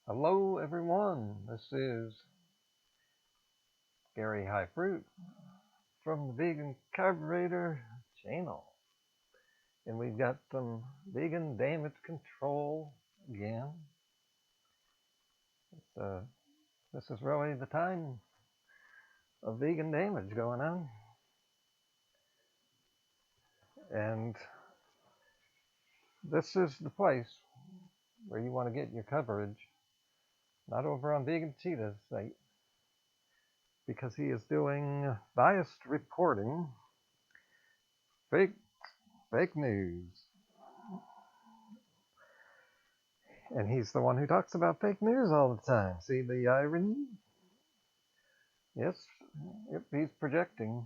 Hello everyone, this is Gary High Fruit from the Vegan Carburetor channel. And we've got some vegan damage control again. This is really the time of vegan damage going on. And this is the place where you want to get your coverage, not over on Vegan Cheetah's site, because he is doing biased reporting, fake news. And he's the one who talks about fake news all the time. See the irony? Yes, yep, he's projecting.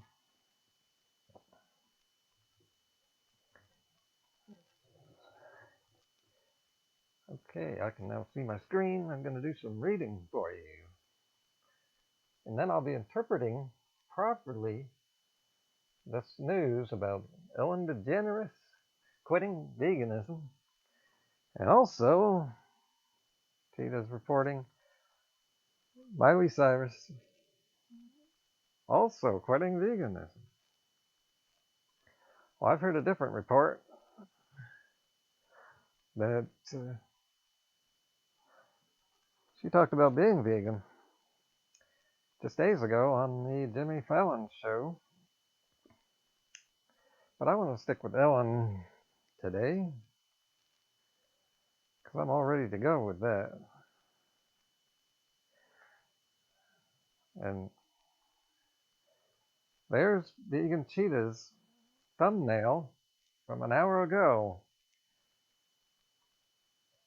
Okay, I can now see my screen. I'm going to do some reading for you. And then I'll be interpreting properly this news about Ellen Degeneres quitting veganism. And also, Tita's reporting Miley Cyrus also quitting veganism. Well, I've heard a different report that she talked about being vegan just days ago on the Jimmy Fallon show. But I want to stick with Ellen today because I'm all ready to go with that. And there's Vegan Cheetah's thumbnail from an hour ago.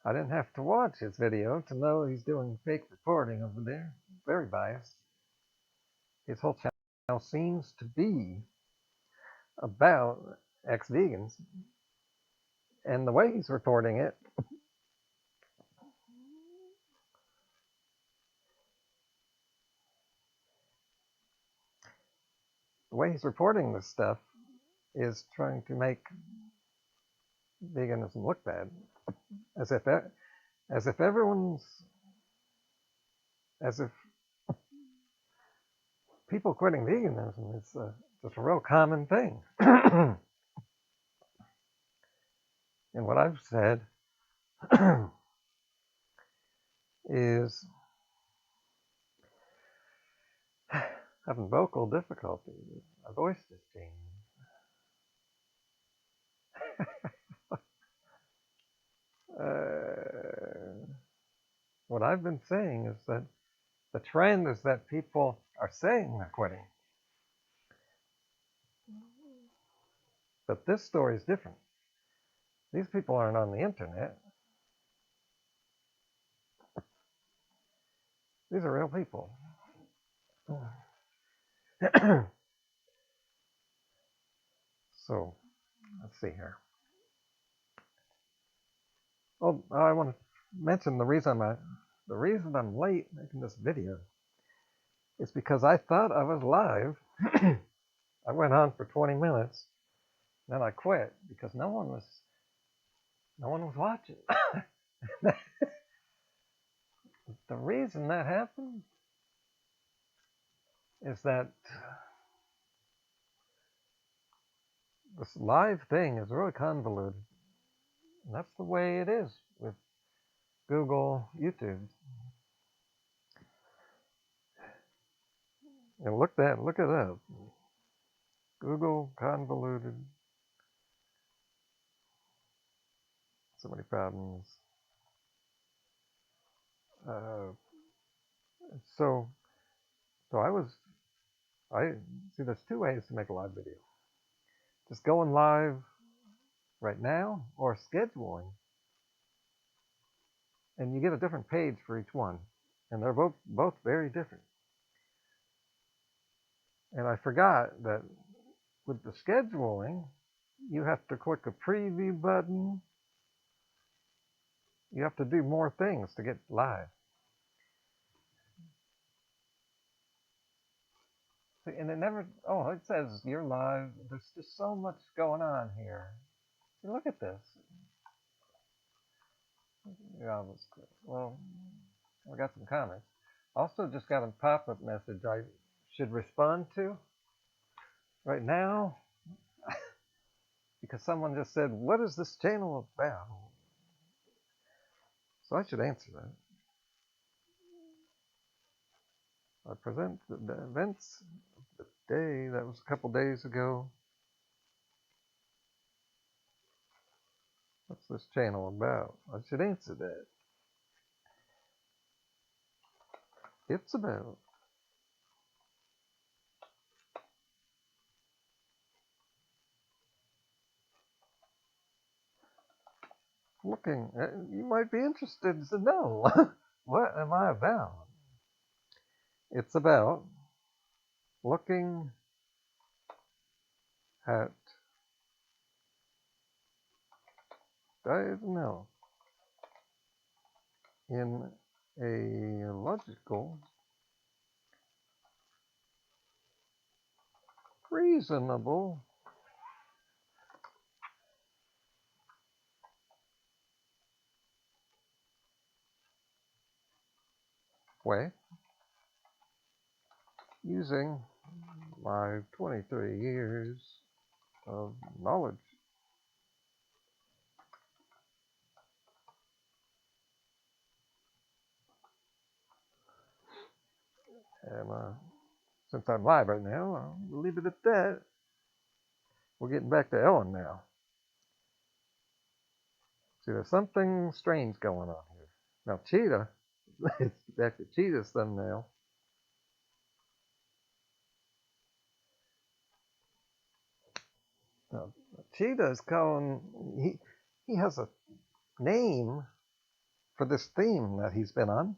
I didn't have to watch his video to know he's doing fake reporting over there. Very biased. His whole channel seems to be about ex-vegans. And the way he's reporting it, this stuff is trying to make veganism look bad, as if people quitting veganism is just a real common thing. And what I've said is having vocal difficulties. My voice just changed. What I've been saying is that the trend is that people are saying they're quitting. But this story is different. These people aren't on the internet. These are real people. So, let's see here. Oh, I want to mention the reason I'm late making this video is because I thought I was live. I went on for 20 minutes, then I quit because no one was watching. The reason that happened is that this live thing is really convoluted. And that's the way it is with Google, YouTube. And look it up. Google convoluted. So many problems. So I see there's two ways to make a live video. Just going live right now or scheduling. And you get a different page for each one. And they're both very different. And I forgot that with the scheduling, you have to click a preview button. You have to do more things to get live. And it never, it says you're live. There's just so much going on here. Look at this. Yeah, well, I got some comments. Also, just got a pop-up message I should respond to right now because someone just said, "What is this channel about?" So I should answer that. I present the events of the day. That was a couple days ago. What's this channel about? I should answer that. It's about looking. You might be interested to know what am I about? It's about looking at, I don't know, in a logical, reasonable way using my 23 years of knowledge. And since I'm live right now, I'll leave it at that. We're getting back to Ellen now. See, there's something strange going on here. Now, Cheetah, let's get back to Cheetah's thumbnail. Now, Cheetah is calling, he has a name for this theme that he's been on.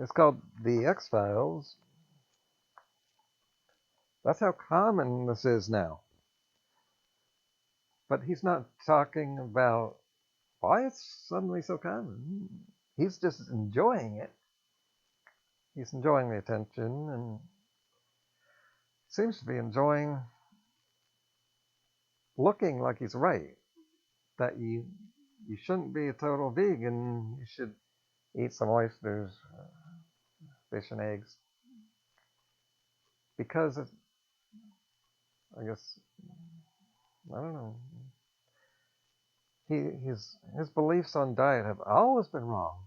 It's called The X-Files. That's how common this is now. But he's not talking about why it's suddenly so common. He's just enjoying it. He's enjoying the attention and seems to be enjoying looking like he's right. That you shouldn't be a total vegan. You should eat some oysters, fish and eggs. Because I guess, I don't know. His beliefs on diet have always been wrong.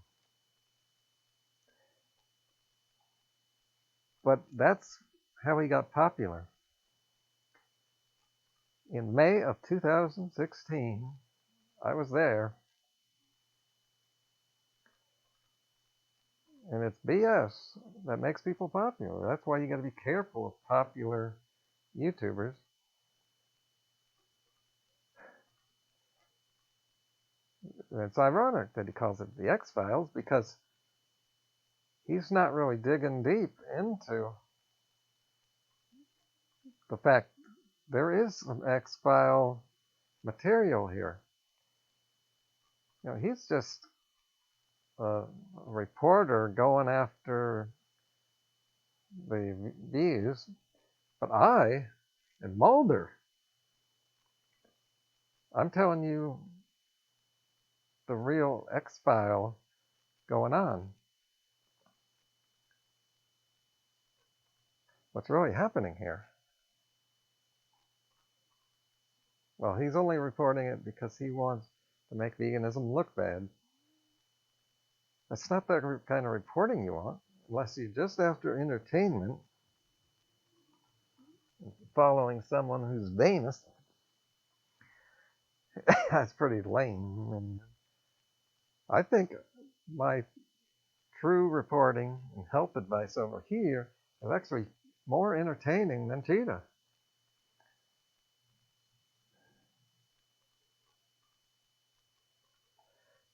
But that's how he got popular. In May of 2016, I was there, and it's BS that makes people popular. That's why you got to be careful of popular YouTubers. And it's ironic that he calls it the X-Files because he's not really digging deep into the fact there is some X-File material here. You know, he's just a reporter going after the views, but I and Mulder, I'm telling you the real X-File going on. What's really happening here? Well, he's only reporting it because he wants to make veganism look bad. That's not the kind of reporting you want, unless you're just after entertainment, following someone who's famous. That's pretty lame. And I think my true reporting and health advice over here is actually more entertaining than Cheetah.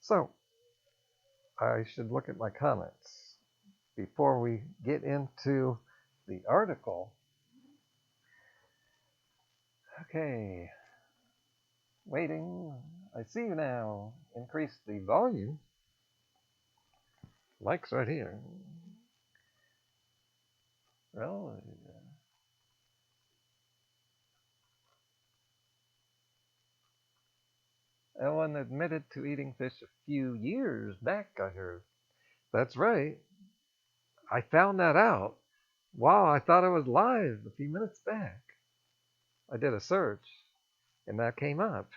So, I should look at my comments before we get into the article. Okay. Waiting. I see you now. Increase the volume. Likes right here. Well, Ellen admitted to eating fish a few years back, I heard. That's right. I found that out. Wow, I thought I was live a few minutes back. I did a search and that came up.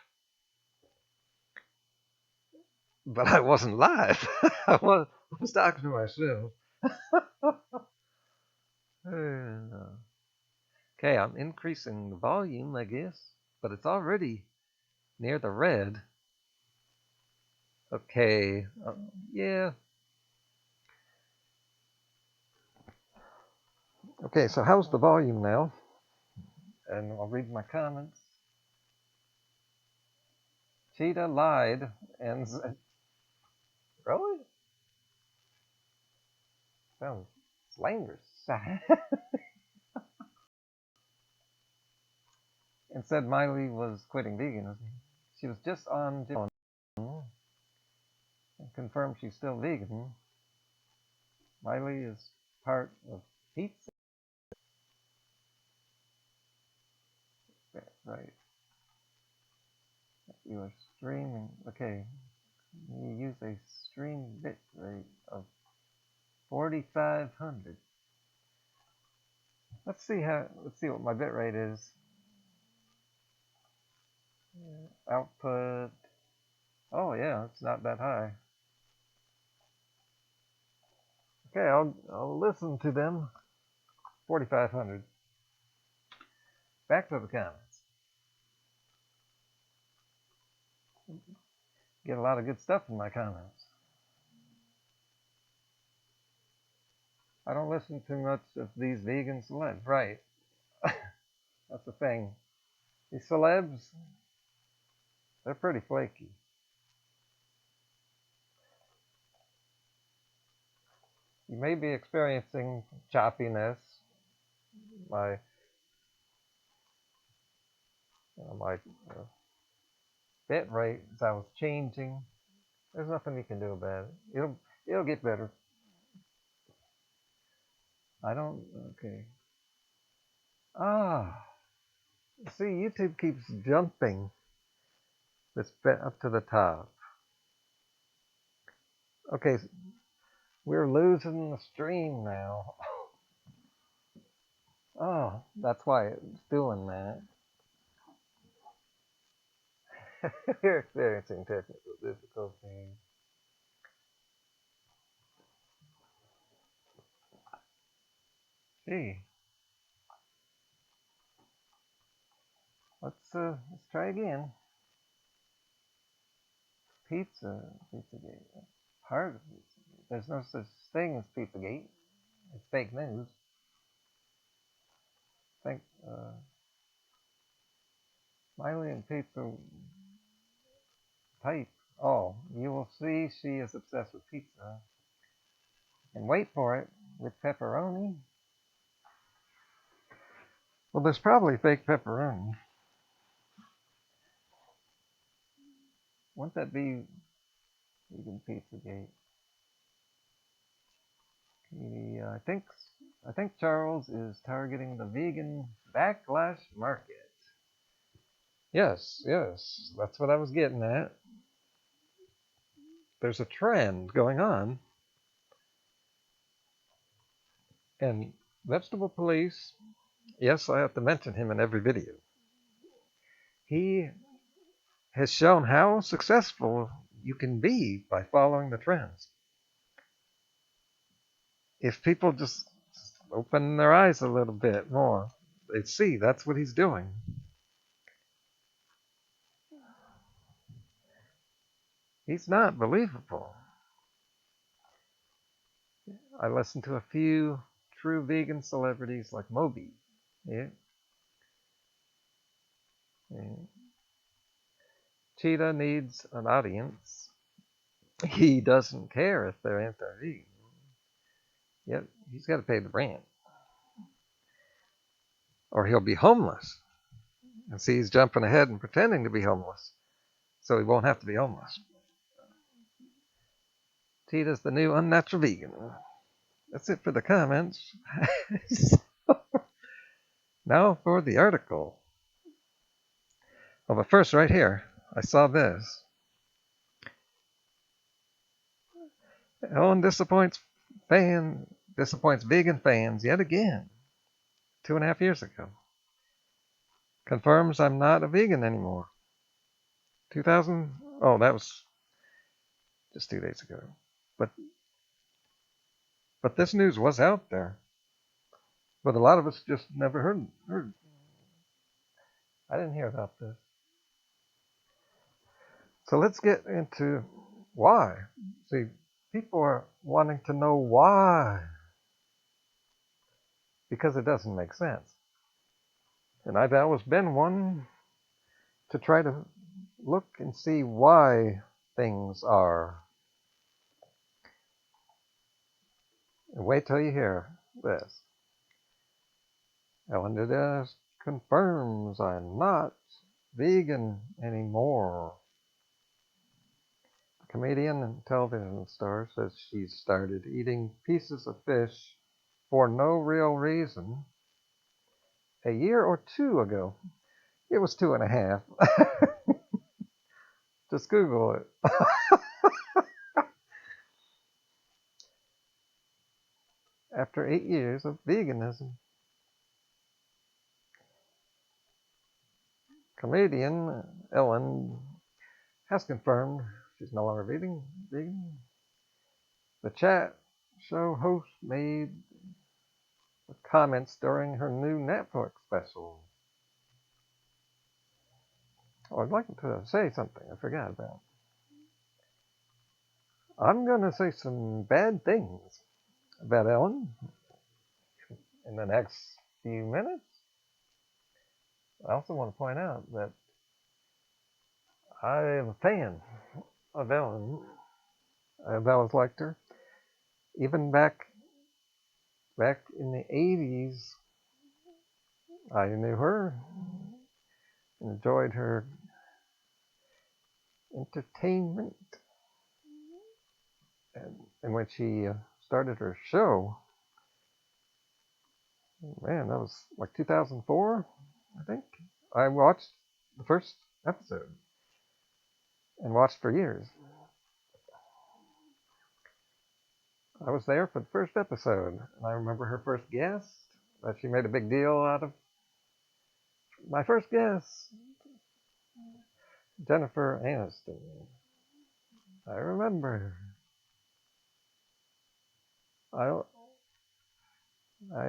But I wasn't live. I was talking to myself. Okay, I'm increasing the volume, I guess, but it's already near the red. Okay, yeah. Okay, so how's the volume now? And I'll read my comments. Cheetah lied and really sounds slanderous. And said Miley was quitting veganism. She was just on and confirmed she's still vegan. Miley is part of pizza. Right. You are streaming. Okay. You use a stream bit rate of 4,500. Let's see what my bit rate is. Output. Oh yeah, it's not that high. Okay, I'll listen to them. 4,500. Back to the comments. Get a lot of good stuff in my comments. I don't listen too much of these vegan celebs. Right. That's the thing. These celebs, they're pretty flaky. You may be experiencing choppiness. My my bit rate as I was changing. There's nothing you can do about it. It'll get better. I don't. Okay. Ah. See, YouTube keeps jumping this bit up to the top. Okay, we're losing the stream now. Oh, that's why it's doing that. We're experiencing technical difficulties. Gee, let's try again. Pizzagate. Part of Pizzagate. There's no such thing as Pizzagate. It's fake news. Think Miley and Pizza type. Oh, you will see she is obsessed with pizza. And wait for it, with pepperoni. Well, there's probably fake pepperoni. Wouldn't that be vegan Pizzagate? I think Charles is targeting the vegan backlash market. Yes, yes, that's what I was getting at. There's a trend going on, and Vegetable Police. Yes, I have to mention him in every video. He has shown how successful you can be by following the trends. If people just open their eyes a little bit more, they see that's what he's doing. He's not believable. I listen to a few true vegan celebrities like Moby. Yeah. Yeah. Cheetah needs an audience. He doesn't care if they're anti-vegan. Yet he's got to pay the rent, or he'll be homeless. And see, he's jumping ahead and pretending to be homeless, so he won't have to be homeless. Cheetah's the new unnatural vegan. That's it for the comments. Now for the article. Oh, but first, right here, I saw this. Ellen disappoints vegan fans yet again. 2.5 years ago. Confirms I'm not a vegan anymore. 2000. Oh, that was just 2 days ago. But this news was out there. But a lot of us just never heard. I didn't hear about this. So let's get into why. See, people are wanting to know why. Because it doesn't make sense. And I've always been one to try to look and see why things are. And wait till you hear this. Ellen Degeneres confirms I'm not vegan anymore. The comedian and television star says she started eating pieces of fish for no real reason a year or two ago. It was 2.5. Just Google it. After 8 years of veganism, comedian Ellen has confirmed she's no longer vegan. The chat show host made comments during her new Netflix special. Oh, I'd like to say something I forgot about. I'm going to say some bad things about Ellen in the next few minutes. I also want to point out that I am a fan of Ellen. I've always liked her. Even back in the 80s, I knew her, enjoyed her entertainment. And when she started her show, man, that was like 2004, I think. I watched the first episode and watched for years. I was there for the first episode, and I remember her first guest, that she made a big deal out of. My first guest, Jennifer Aniston. I remember. I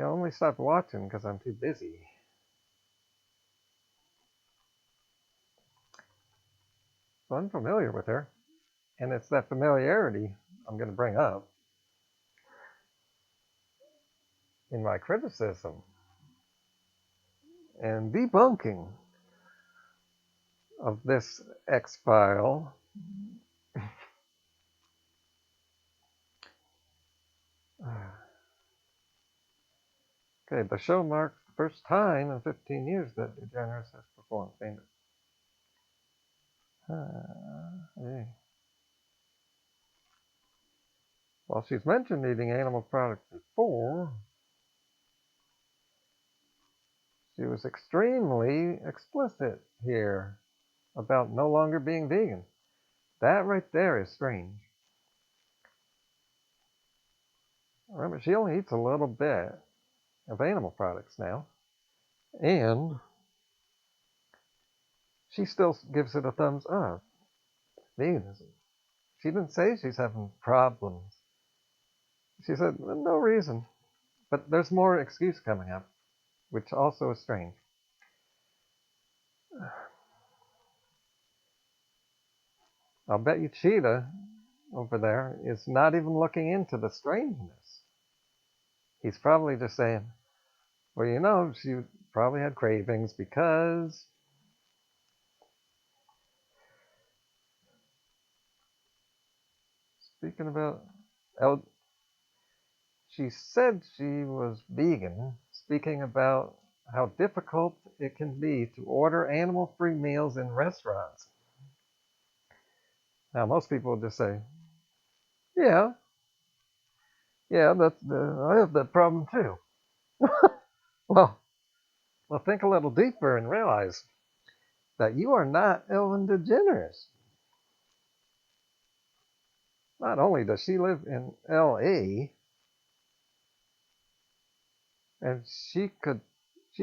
only stopped watching because I'm too busy. So I'm familiar with her, and it's that familiarity I'm going to bring up in my criticism and debunking of this X-File. Okay, the show marks the first time in 15 years that Degeneres has performed famous. Hey. While she's mentioned eating animal products before, she was extremely explicit here about no longer being vegan. That right there is strange. Remember, she only eats a little bit of animal products now, and she still gives it a thumbs up. Veganism. She didn't say she's having problems. She said, no reason. But there's more excuse coming up, which also is strange. I'll bet you Cheetah over there is not even looking into the strangeness. He's probably just saying, well, you know, she probably had cravings because speaking about, she said she was vegan, speaking about how difficult it can be to order animal-free meals in restaurants. Now, most people would just say, yeah, I have that problem too. Well, think a little deeper and realize that you are not Ellen DeGeneres. not only does she live in L.A., and she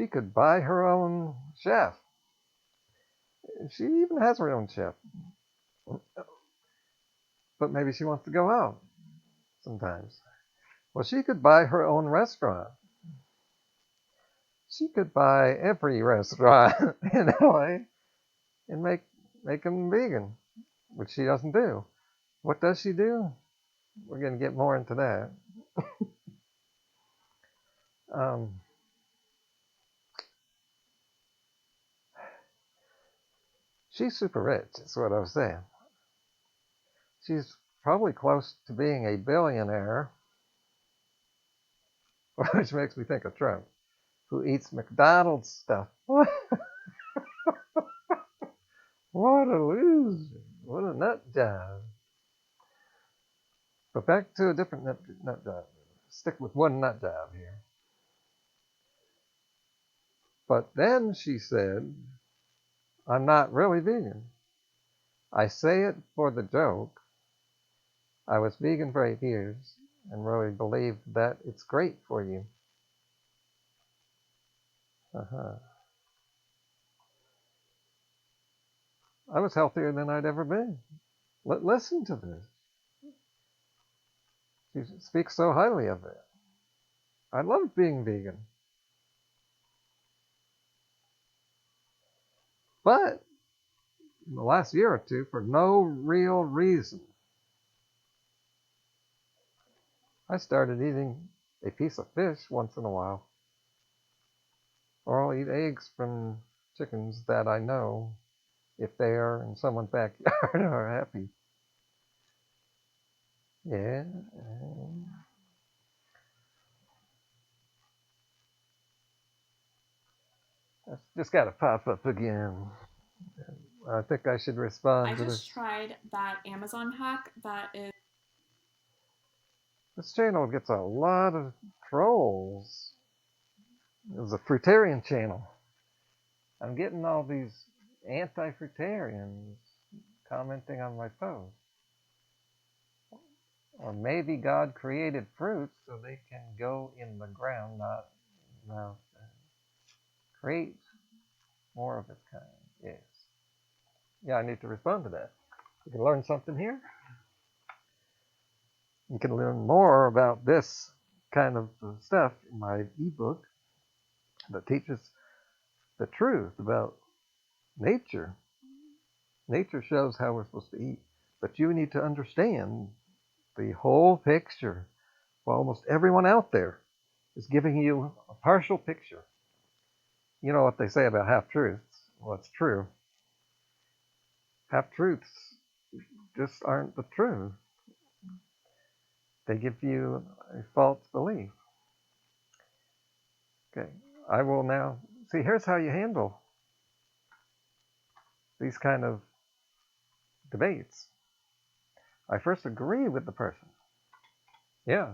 could buy her own chef. She even has her own chef. But maybe she wants to go out sometimes. Well, she could buy her own restaurant. She could buy every restaurant in LA and make them vegan, which she doesn't do. What does she do? We're going to get more into that. Um, she's super rich, is what I was saying. She's probably close to being a billionaire, which makes me think of Trump, who eats McDonald's stuff. What a loser. What a nut job. But back to a different nut job. Stick with one nut job here. But then she said, I'm not really vegan. I say it for the joke. I was vegan for 8 years and really believe that it's great for you. Uh-huh. I was healthier than I'd ever been. Listen to this. She speaks so highly of it. I love being vegan. But in the last year or two, for no real reason, I started eating a piece of fish once in a while. Or I'll eat eggs from chickens that I know, if they are in someone's backyard, are happy. Yeah. That's just got to pop up again. I think I should respond to this. I just tried that Amazon hack that is. This channel gets a lot of trolls. It was a fruitarian channel. I'm getting all these anti-fruitarians commenting on my post. Or maybe God created fruits so they can go in the ground, not create more of its kind. Yes. Yeah, I need to respond to that. You can learn something here. You can learn more about this kind of stuff in my ebook that teaches the truth about nature. Nature shows how we're supposed to eat, but you need to understand the whole picture. Well, almost everyone out there is giving you a partial picture. You know what they say about half-truths? Well, it's true. Half-truths just aren't the truth. They give you a false belief. Okay, I will now see. Here's how you handle these kind of debates. I first agree with the person. Yeah.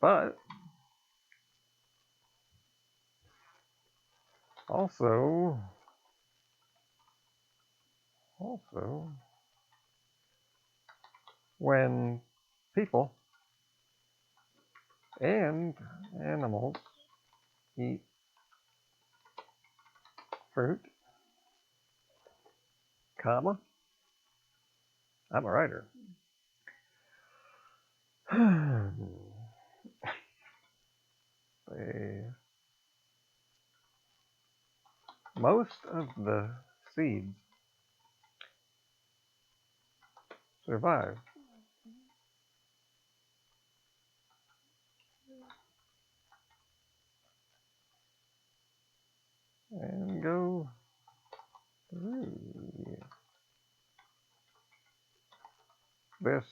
But also, when people and animals eat fruit, comma, I'm a writer. Most of the seeds survive. And go through this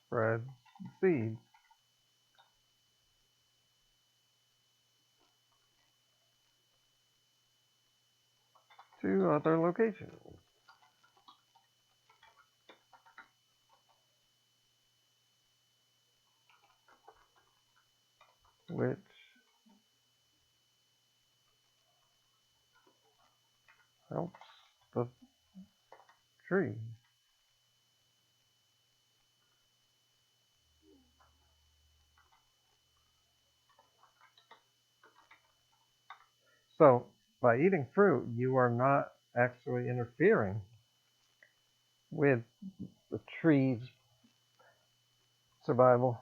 spread seeds to other locations, which helps the tree. So by eating fruit, you are not actually interfering with the tree's survival.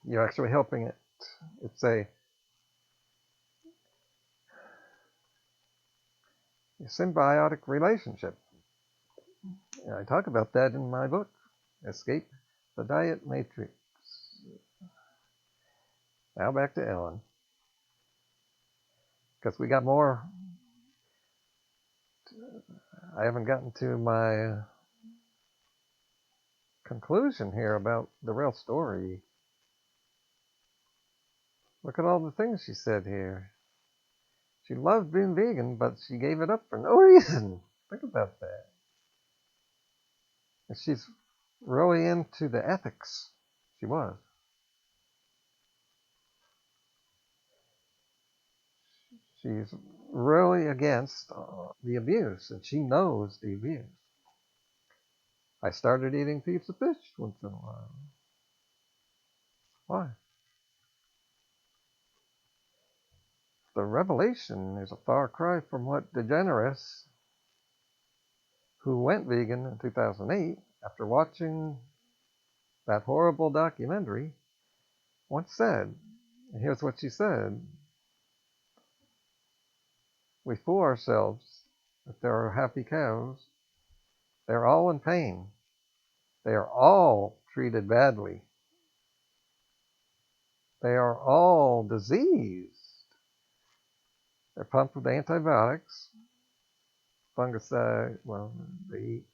You're actually helping it. It's a symbiotic relationship. And I talk about that in my book, Escape the Diet Matrix. Now back to Ellen, because we got more. I haven't gotten to my conclusion here about the real story. Look at all the things she said here. She loved being vegan, but she gave it up for no reason. Think about that. And she's really into the ethics. She was. She's really against the abuse, and she knows the abuse. I started eating pizza fish once in a while. Why? The revelation is a far cry from what Degeneres, who went vegan in 2008 after watching that horrible documentary, once said. And here's what she said. We fool ourselves that there are happy cows. They're all in pain. They are all treated badly. They are all diseased. They're pumped with antibiotics, fungicide. Well, they eat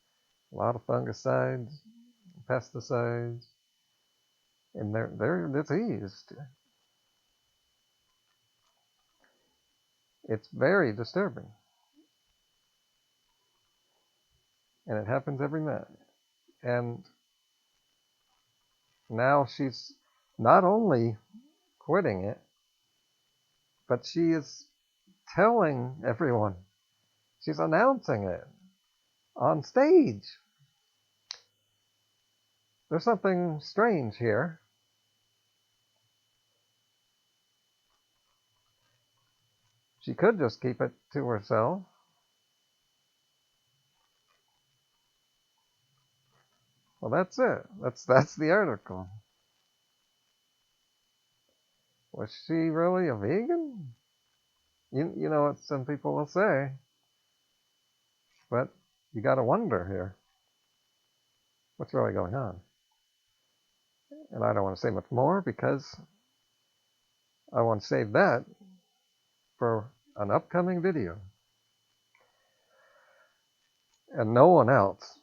a lot of fungicides, pesticides, and they're diseased. It's very disturbing, and it happens every minute. And now she's not only quitting it, but she is telling everyone. She's announcing it on stage. There's something strange here. She could just keep it to herself. Well, that's it. That's the article. Was she really a vegan? You know what some people will say, but you got to wonder here. What's really going on? And I don't want to say much more because I want to save that for an upcoming video. And no one else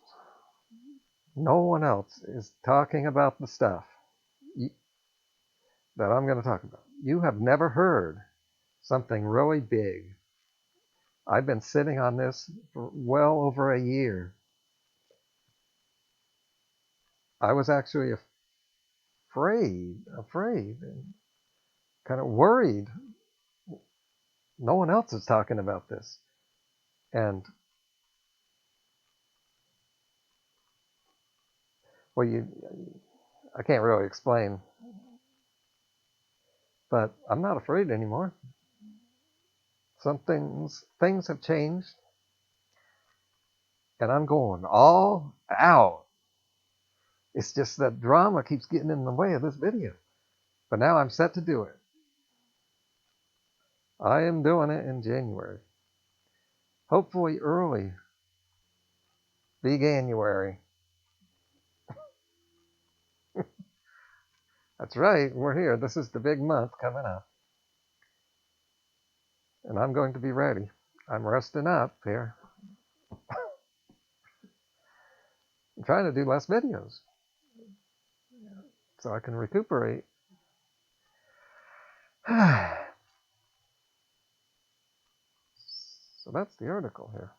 is talking about the stuff that I'm going to talk about. You have never heard something really big. I've been sitting on this for well over a year. I was actually afraid, and kind of worried. No one else is talking about this. And, well, I can't really explain, but I'm not afraid anymore. Things have changed, and I'm going all out. It's just that drama keeps getting in the way of this video. But now I'm set to do it. I am doing it in January. Hopefully early Veganuary. That's right, we're here. This is the big month coming up. And I'm going to be ready. I'm resting up here. I'm trying to do less videos so I can recuperate. So that's the article here.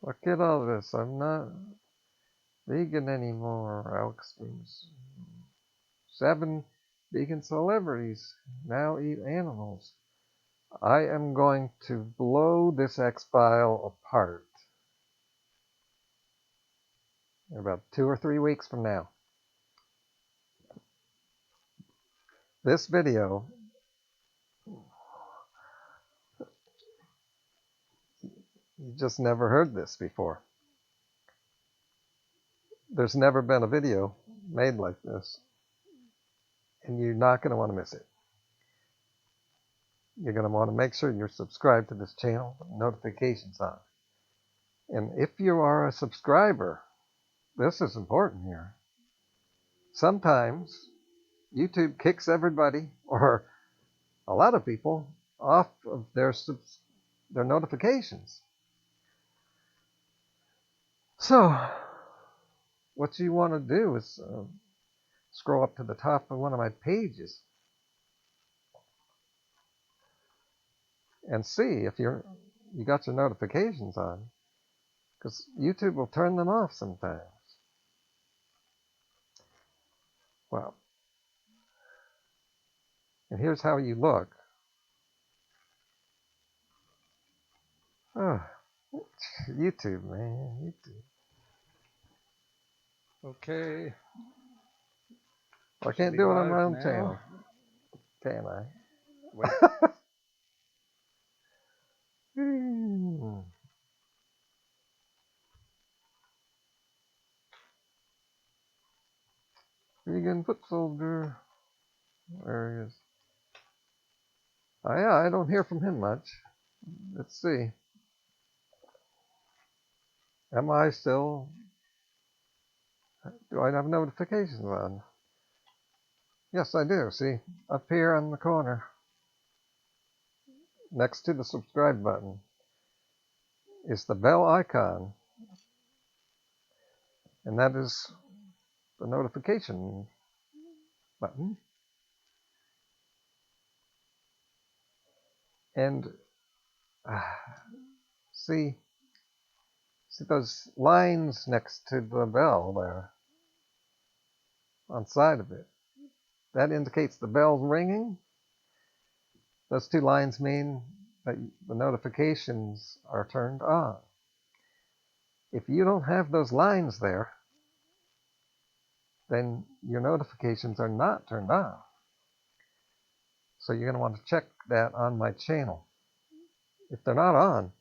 Look at all this. I'm not vegan anymore. Alex 7 vegan celebrities now eat animals. I am going to blow this X file apart in about 2 or 3 weeks from now. This video, you just never heard this before. There's never been a video made like this, and you're not going to want to miss it. You're going to want to make sure you're subscribed to this channel, notifications on. And if you are a subscriber, this is important here. Sometimes YouTube kicks everybody, or a lot of people, off of their notifications. So what you want to do is scroll up to the top of one of my pages and see if you got your notifications on, because YouTube will turn them off sometimes. Well, and here's how you look. Oh, YouTube, man, YouTube. Okay. Well, I can't do it on my own channel, can I? Wait. Vegan foot soldier. There he is. Oh, yeah, I don't hear from him much. Let's see. Am I still... Do I have notifications on? Yes, I do. See, up here on the corner, next to the subscribe button, is the bell icon. And that is the notification button. And see those lines next to the bell there on the side of it? That indicates the bell's ringing. Those two lines mean that the notifications are turned on. If you don't have those lines there, then your notifications are not turned on. So you're going to want to check that on my channel. If they're not on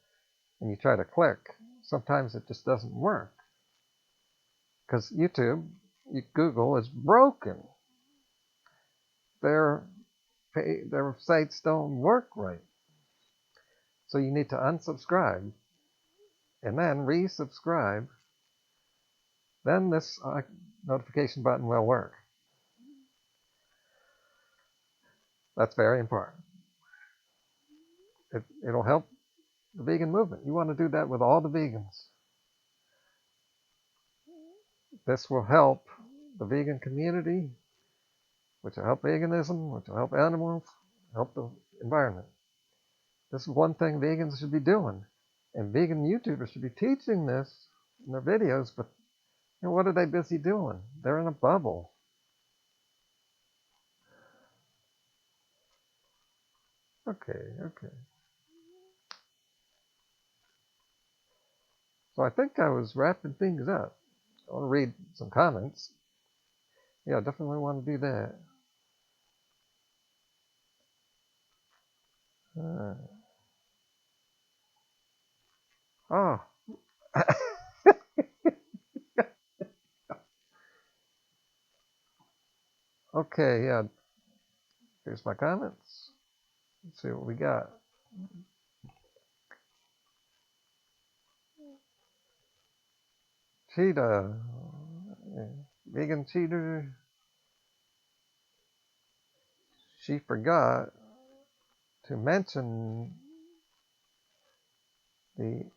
and you try to click, sometimes it just doesn't work. Because YouTube, Google is broken. Their sites don't work right. So you need to unsubscribe and then resubscribe. Then this notification button will work. That's very important. It'll help the vegan movement. You want to do that with all the vegans. This will help the vegan community, which will help veganism, which will help animals, help the environment. This is one thing vegans should be doing. And vegan YouTubers should be teaching this in their videos, but what are they busy doing? They're in a bubble. Okay. So I think I was wrapping things up. I want to read some comments. Yeah, definitely want to do that. Oh. Okay, yeah. Here's my comments. Let's see what we got. Cheetah. Vegan cheater. She forgot to mention the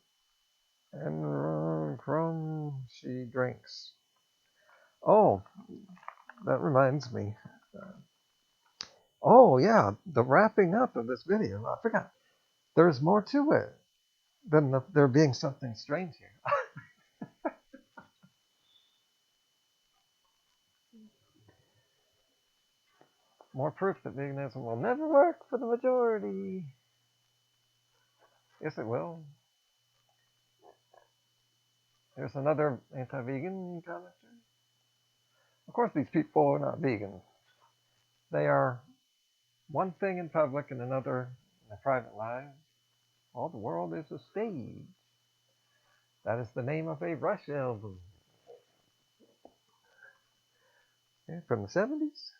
chrome she drinks. Oh, that reminds me. Oh, yeah, the wrapping up of this video. I forgot. There's more to it than there being something strange here. More proof that veganism will never work for the majority. Yes, it will. There's another anti-vegan commenter. Of course, these people are not vegans. They are one thing in public and another in their private lives. All the world is a stage. That is the name of a Rush album. Okay, from the 70s?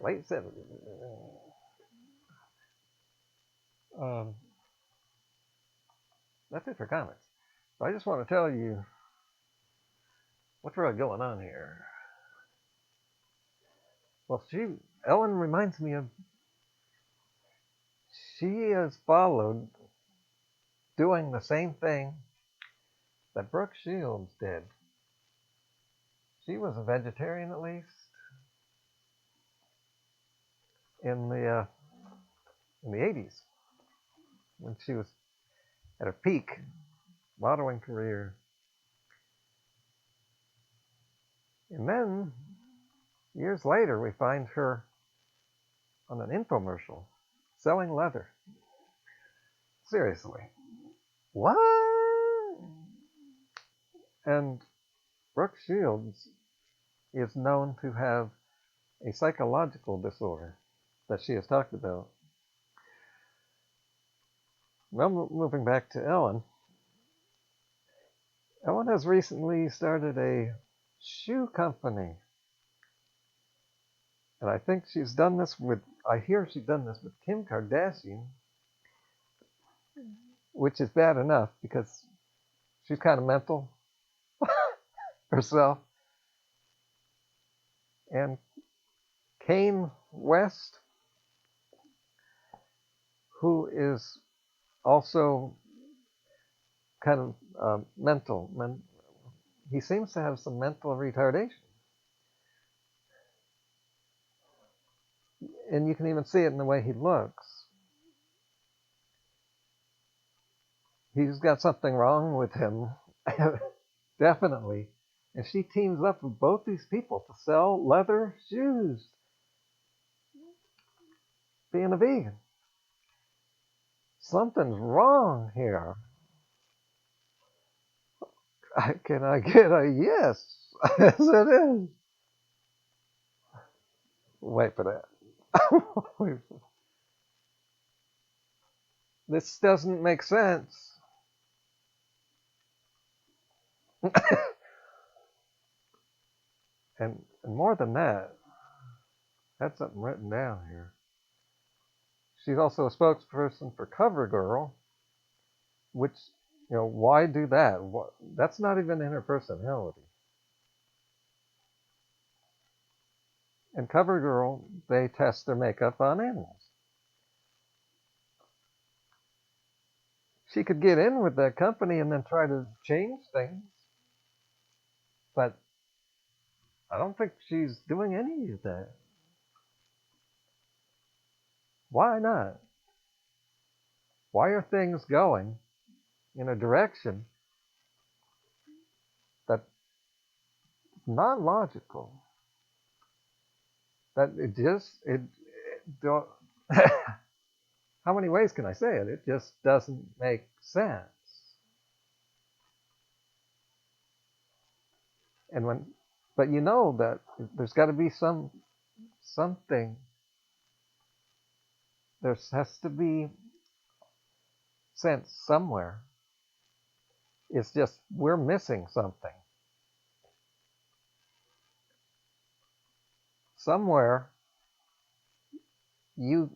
Late 70s. That's it for comments. So I just want to tell you what's really going on here. Well, Ellen reminds me of, she has followed doing the same thing that Brooke Shields did. She was a vegetarian, at least, in the 80s, when she was at her peak modeling career. And then, years later, we find her on an infomercial selling leather. Seriously. What? And Brooke Shields is known to have a psychological disorder that she has talked about. Well, moving back to Ellen. Ellen has recently started a shoe company. And I think she's done this with, I hear she's done this with Kim Kardashian, which is bad enough because she's kind of mental herself. And Kanye West, who is also kind of mental. He seems to have some mental retardation. And you can even see it in the way he looks. He's got something wrong with him, definitely. And she teams up with both these people to sell leather shoes, being a vegan. Something's wrong here. Can I get a yes? Yes, it is. Wait for that. This doesn't make sense. And more than that, I had something written down here. She's also a spokesperson for CoverGirl, which, why do that? That's not even in her personality. And CoverGirl, they test their makeup on animals. She could get in with that company and then try to change things, but I don't think she's doing any of that. Why not? Why are things going in a direction that's not logical? That it don't, how many ways can I say it? It just doesn't make sense. But you know that there's got to be something. There has to be sense somewhere. It's just we're missing something. Somewhere you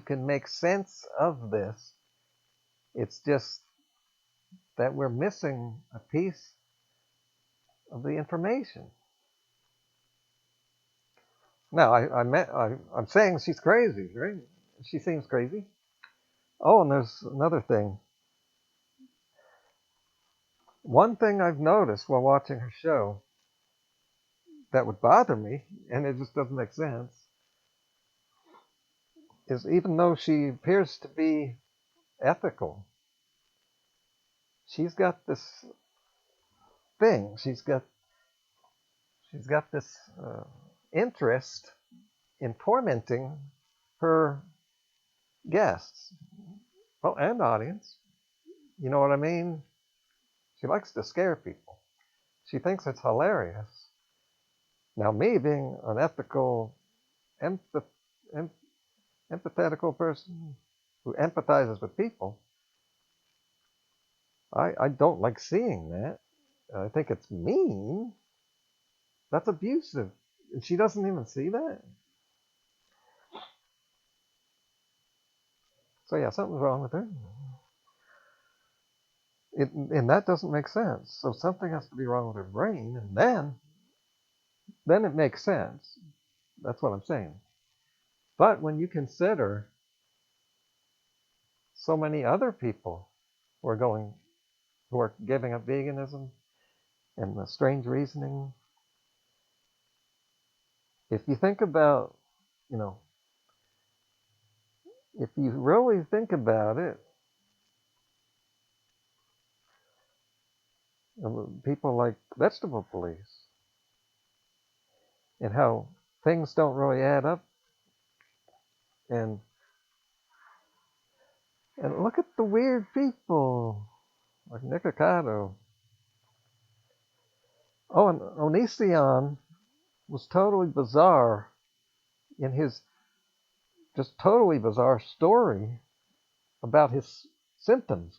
can make sense of this. It's just that we're missing a piece of the information. Now, I'm saying she's crazy, right? She seems crazy. Oh, and there's another thing. One thing I've noticed while watching her show that would bother me, and it just doesn't make sense, is even though she appears to be ethical, she's got this thing. She's got this interest in tormenting her guests, well, and audience. You know what I mean? She likes to scare people. She thinks it's hilarious. Now, me being an ethical, empath- empathetical person who empathizes with people, I don't like seeing that. I think it's mean. That's abusive. And she doesn't even see that. So yeah, something's wrong with her. And that doesn't make sense. So something has to be wrong with her brain, and then it makes sense. That's what I'm saying. But when you consider so many other people who are giving up veganism and the strange reasoning, if you think about, you know, if you really think about it, people like vegetable police and how things don't really add up, and look at the weird people like Nikocado. Oh, and Onision was totally bizarre in his just totally bizarre story about his symptoms.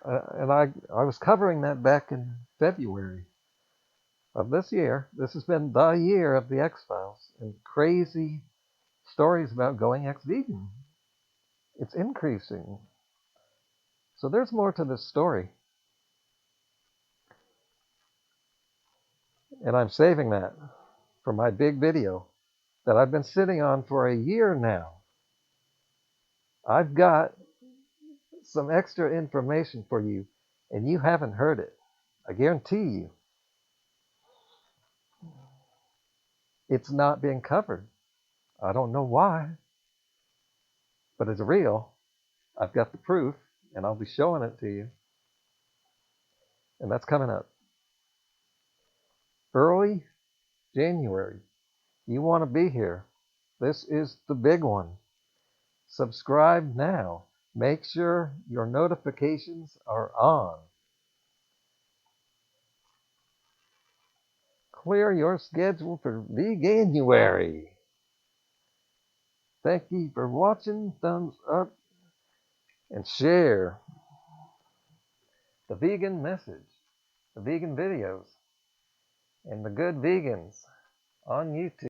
And I was covering that back in February of this year. This has been the year of the X-Files and crazy stories about going ex-vegan. It's increasing. So there's more to this story. And I'm saving that for my big video that I've been sitting on for a year now. I've got some extra information for you, and you haven't heard it. I guarantee you. It's not being covered. I don't know why, but it's real. I've got the proof, and I'll be showing it to you. And that's coming up early January. You want to be here. This is the big one. Subscribe now. Make sure your notifications are on. Clear your schedule for Veganuary. Thank you for watching. Thumbs up and share the vegan message, the vegan videos, and the good vegans on YouTube.